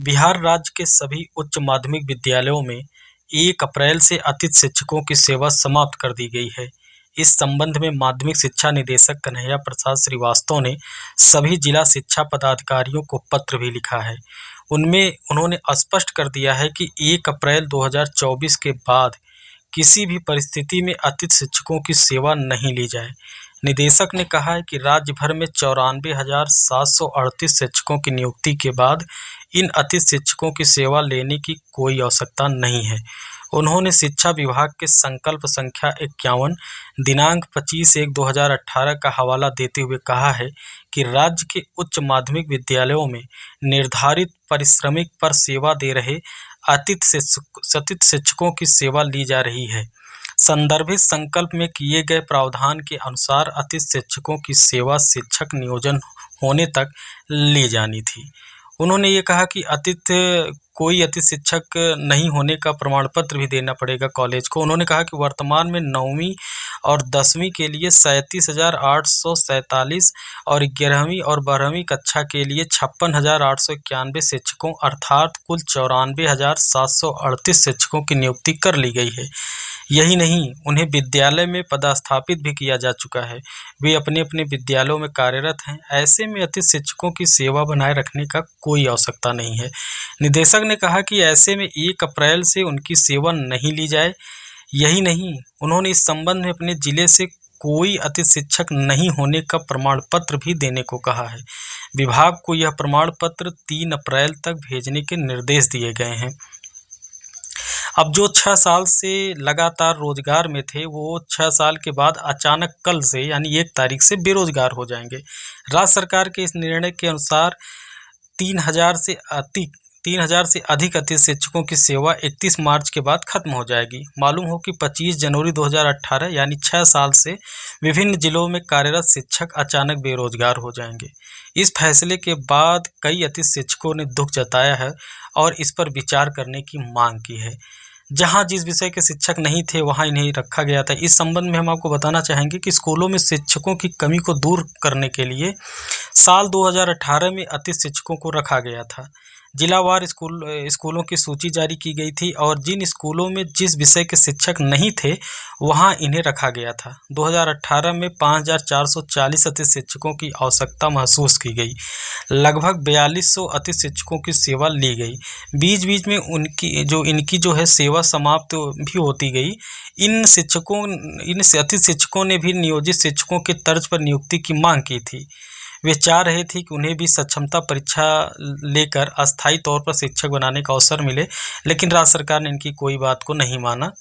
बिहार राज्य के सभी उच्च माध्यमिक विद्यालयों में 1 अप्रैल से अतिथि शिक्षकों की सेवा समाप्त कर दी गई है। इस संबंध में माध्यमिक शिक्षा निदेशक कन्हैया प्रसाद श्रीवास्तव ने सभी जिला शिक्षा पदाधिकारियों को पत्र भी लिखा है। उनमें उन्होंने स्पष्ट कर दिया है कि 1 अप्रैल 2024 के बाद किसी भी परिस्थिति में अतिथि शिक्षकों की सेवा नहीं ली जाए। निदेशक ने कहा है कि राज्य भर में 94,738 शिक्षकों की नियुक्ति के बाद इन अतिथि शिक्षकों की सेवा लेने की कोई आवश्यकता नहीं है। उन्होंने शिक्षा विभाग के संकल्प संख्या 51 दिनांक 25/1/2018 का हवाला देते हुए कहा है कि राज्य के उच्च माध्यमिक विद्यालयों में निर्धारित पारिश्रमिक पर सेवा दे रहे अतिथि शिक्षकों की सेवा ली जा रही है। संदर्भित संकल्प में किए गए प्रावधान के अनुसार अतिथि शिक्षकों की सेवा शिक्षक नियोजन होने तक ली जानी थी। उन्होंने ये कहा कि कोई अतिथि शिक्षक नहीं होने का प्रमाण पत्र भी देना पड़ेगा कॉलेज को। उन्होंने कहा कि वर्तमान में 9वीं और 10वीं के लिए 37,847 और 11वीं और 12वीं कक्षा के लिए 56,891 शिक्षकों अर्थात कुल 94,738 शिक्षकों की नियुक्ति कर ली गई है। यही नहीं, उन्हें विद्यालय में पदस्थापित भी किया जा चुका है। वे अपने अपने विद्यालयों में कार्यरत हैं। ऐसे में अतिथि शिक्षकों की सेवा बनाए रखने का कोई आवश्यकता नहीं है। निदेशक ने कहा कि ऐसे में 1 अप्रैल से उनकी सेवा नहीं ली जाए। यही नहीं, उन्होंने इस संबंध में अपने जिले से कोई अतिथि शिक्षक नहीं होने का प्रमाण पत्र भी देने को कहा है। विभाग को यह प्रमाण पत्र 3 अप्रैल तक भेजने के निर्देश दिए गए हैं। अब जो 6 साल से लगातार रोजगार में थे वो 6 साल के बाद अचानक कल से यानी 1 तारीख से बेरोजगार हो जाएंगे। राज्य सरकार के इस निर्णय के अनुसार 3,000 से अधिक अतिथि शिक्षकों की सेवा 31 मार्च के बाद खत्म हो जाएगी। मालूम हो कि 25 जनवरी 2018 यानी 6 साल से विभिन्न जिलों में कार्यरत शिक्षक अचानक बेरोजगार हो जाएंगे। इस फैसले के बाद कई अतिथि शिक्षकों ने दुख जताया है और इस पर विचार करने की मांग की है। जहां जिस विषय के शिक्षक नहीं थे वहां इन्हें रखा गया था। इस संबंध में हम आपको बताना चाहेंगे कि स्कूलों में शिक्षकों की कमी को दूर करने के लिए साल 2018 में अतिथि शिक्षकों को रखा गया था। जिलावार स्कूलों की सूची जारी की गई थी और जिन स्कूलों में जिस विषय के शिक्षक नहीं थे वहां इन्हें रखा गया था। 2018 में 5,440 अतिथि शिक्षकों की आवश्यकता महसूस की गई। लगभग 4,200 अतिथि शिक्षकों की सेवा ली गई। बीच बीच में इनकी जो है सेवा समाप्त भी होती गई। इन अतिथि शिक्षकों ने भी नियोजित शिक्षकों के तर्ज पर नियुक्ति की मांग की थी। वे चाह रहे थे कि उन्हें भी सक्षमता परीक्षा लेकर अस्थायी तौर पर शिक्षक बनाने का अवसर मिले, लेकिन राज्य सरकार ने इनकी कोई बात को नहीं माना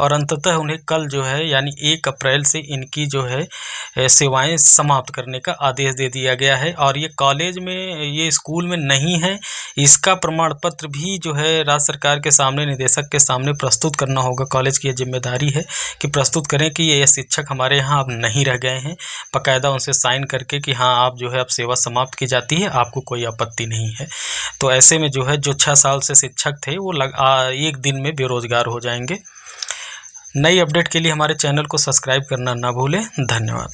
और अंततः उन्हें कल जो है यानी 1 अप्रैल से इनकी जो है सेवाएं समाप्त करने का आदेश दे दिया गया है। और ये कॉलेज में, ये स्कूल में नहीं है, इसका प्रमाण पत्र भी जो है राज्य सरकार के सामने, निदेशक के सामने प्रस्तुत करना होगा। कॉलेज की यह जिम्मेदारी है कि प्रस्तुत करें कि ये शिक्षक हमारे यहाँ अब नहीं रह गए हैं, बाकायदा उनसे साइन करके कि हाँ आप जो है अब सेवा समाप्त की जाती है, आपको कोई आपत्ति नहीं है। तो ऐसे में जो है जो 6 साल से शिक्षक थे वो 1 दिन में बेरोजगार हो जाएंगे। नई अपडेट के लिए हमारे चैनल को सब्सक्राइब करना ना भूलें। धन्यवाद।